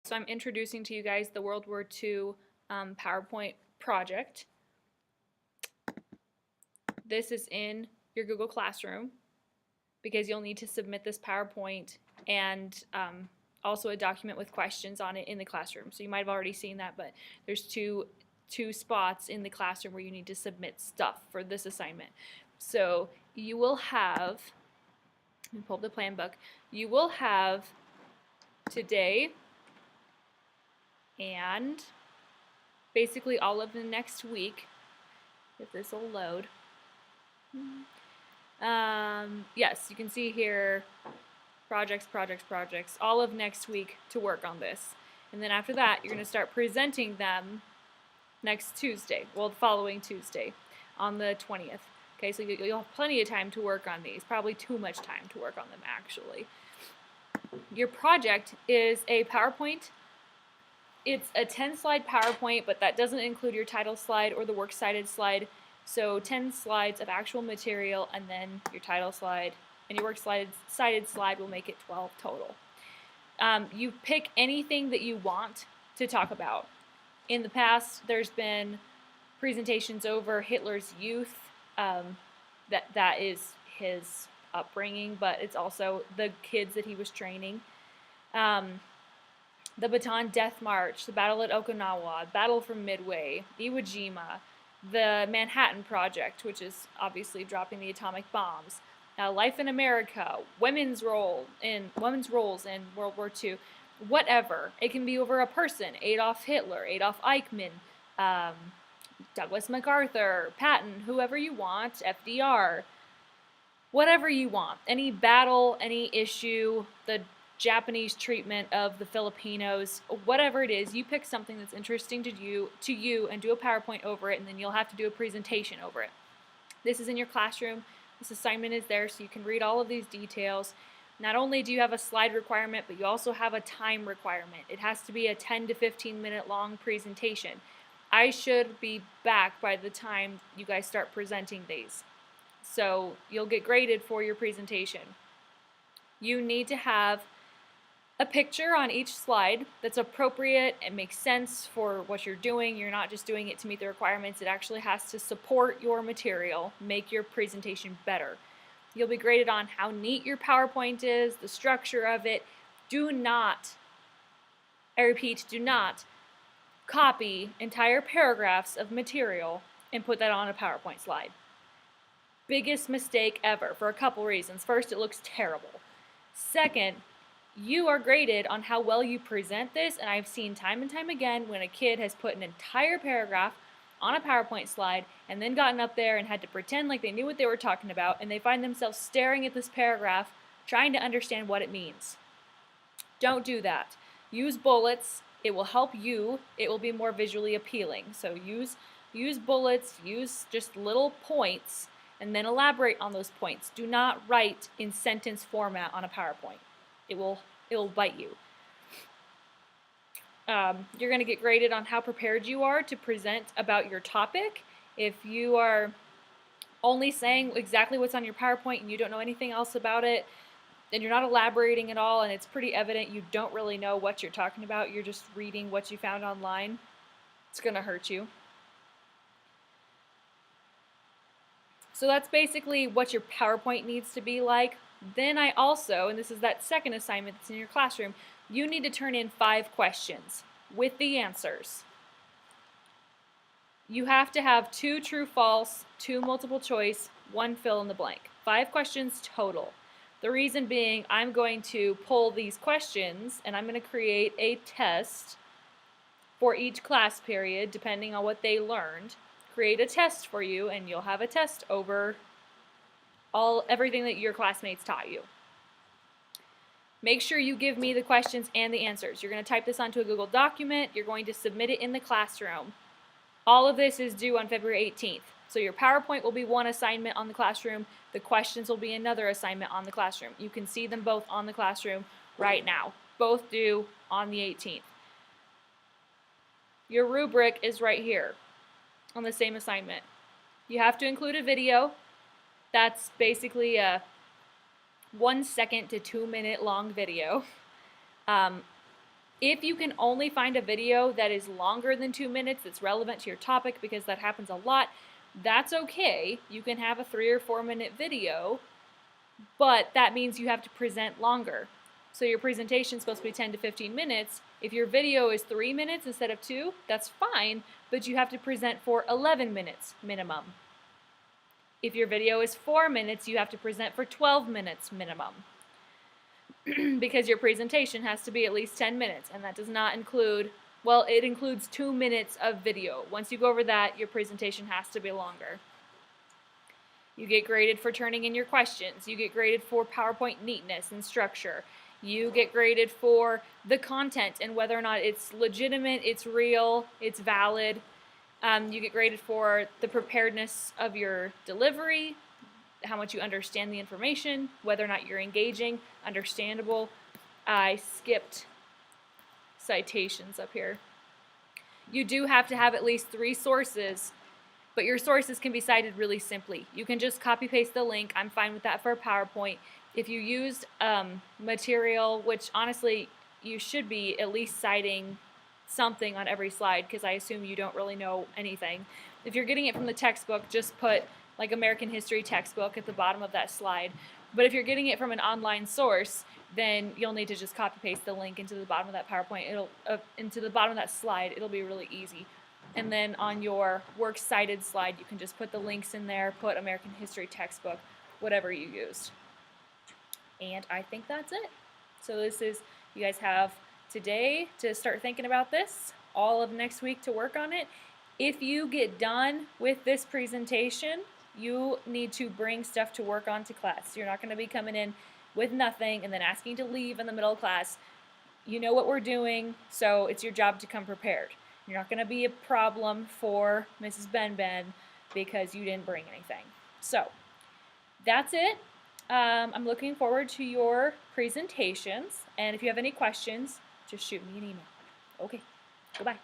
So I'm introducing to you guys the World War II PowerPoint project. This is in your Google Classroom because you'll need to submit this PowerPoint and also a document with questions on it in the classroom. So you might have already seen that, but there's two spots in the classroom where you need to submit stuff for this assignment. So you will have, let me pull up the plan book, you will have today and basically all of the next week, if this will load. Yes, you can see here projects, all of next week to work on this. And then after that, you're going to start presenting them next Tuesday, well, the following Tuesday on the 20th. Okay, so you'll have plenty of time to work on these, probably too much time to work on them actually. Your project is a PowerPoint. It's a 10-slide PowerPoint, but that doesn't include your title slide or the works cited slide. So 10 slides of actual material, and then your title slide and your works cited slide will make it 12 total. You pick anything that you want to talk about. In the past, there's been presentations over Hitler's youth. That is his upbringing, but it's also the kids that he was training. The Bataan Death March, the Battle at Okinawa, Battle from Midway, Iwo Jima, the Manhattan Project, which is obviously dropping the atomic bombs, Life in America, women's roles in World War II, whatever. It can be over a person, Adolf Hitler, Adolf Eichmann, Douglas MacArthur, Patton, whoever you want, FDR, whatever you want. Any battle, any issue, the Japanese treatment of the Filipinos, whatever it is, you pick something that's interesting to you and do a PowerPoint over it, and then you'll have to do a presentation over it. This is in your classroom. This assignment is there so you can read all of these details. Not only do you have a slide requirement, but you also have a time requirement. It has to be a 10 to 15 minute long presentation. I should be back by the time you guys start presenting these. So you'll get graded for your presentation. You need to have a picture on each slide that's appropriate and makes sense for what you're doing. You're not just doing it to meet the requirements. It actually has to support your material, make your presentation better. You'll be graded on how neat your PowerPoint is, the structure of it. Do not, I repeat, do not copy entire paragraphs of material and put that on a PowerPoint slide. Biggest mistake ever for a couple reasons. First, it looks terrible. Second, you are graded on how well you present this, and I've seen time and time again when a kid has put an entire paragraph on a PowerPoint slide and then gotten up there and had to pretend like they knew what they were talking about, and they find themselves staring at this paragraph trying to understand what it means. Don't do that. Use bullets. It will help you. It will be more visually appealing. So use bullets, use just little points, and then elaborate on those points. Do not write in sentence format on a PowerPoint. It will bite you. You're going to get graded on how prepared you are to present about your topic. If you are only saying exactly what's on your PowerPoint and you don't know anything else about it, and you're not elaborating at all, and it's pretty evident you don't really know what you're talking about, you're just reading what you found online, it's going to hurt you. So that's basically what your PowerPoint needs to be like. Then I also, and this is that second assignment that's in your classroom, you need to turn in 5 questions with the answers. You have to have 2 true false, 2 multiple choice, 1 fill in the blank. 5 questions total. The reason being, I'm going to pull these questions and I'm going to create a test for each class period depending on what they learned. Create a test for you, and you'll have a test over everything that your classmates taught you. Make sure you give me the questions and the answers. You're going to type this onto a Google document. You're going to submit it in the classroom. All of this is due on February 18th. So your PowerPoint will be one assignment on the classroom. The questions will be another assignment on the classroom. You can see them both on the classroom right now. Both due on the 18th. Your rubric is right here on the same assignment. You have to include a video. That's basically a 1 second to 2 minute long video. If you can only find a video that is longer than 2 minutes that's relevant to your topic, because that happens a lot, that's okay. You can have a 3 or 4 minute video, but that means you have to present longer. So your presentation is supposed to be 10 to 15 minutes. If your video is 3 minutes instead of 2, that's fine, but you have to present for 11 minutes minimum. If your video is 4 minutes, you have to present for 12 minutes minimum. Because your presentation has to be at least 10 minutes, and that does not include, well, it includes 2 minutes of video. Once you go over that, your presentation has to be longer. You get graded for turning in your questions. You get graded for PowerPoint neatness and structure. You get graded for the content and whether or not it's legitimate, it's real, it's valid. You get graded for the preparedness of your delivery, how much you understand the information, whether or not you're engaging, understandable. I skipped citations up here. You do have to have at least 3 sources, but your sources can be cited really simply. You can just copy paste the link. I'm fine with that for a PowerPoint. If you used material, which honestly you should be at least citing something on every slide, because I assume you don't really know anything. If you're getting it from the textbook, just put like American History textbook at the bottom of that slide. But if you're getting it from an online source, then you'll need to just copy paste the link into the bottom of that PowerPoint. Into the bottom of that slide. It'll be really easy. And then on your works cited slide, you can just put the links in there, put American History textbook, whatever you used. And I think that's it. So this is, you guys have today to start thinking about this, all of next week to work on it. If you get done with this presentation, you need to bring stuff to work on to class. You're not going to be coming in with nothing and then asking to leave in the middle of class. You know what we're doing, so it's your job to come prepared. You're not going to be a problem for Mrs. Ben because you didn't bring anything. So that's it. I'm looking forward to your presentations, and if you have any questions, just shoot me an email. Okay, goodbye.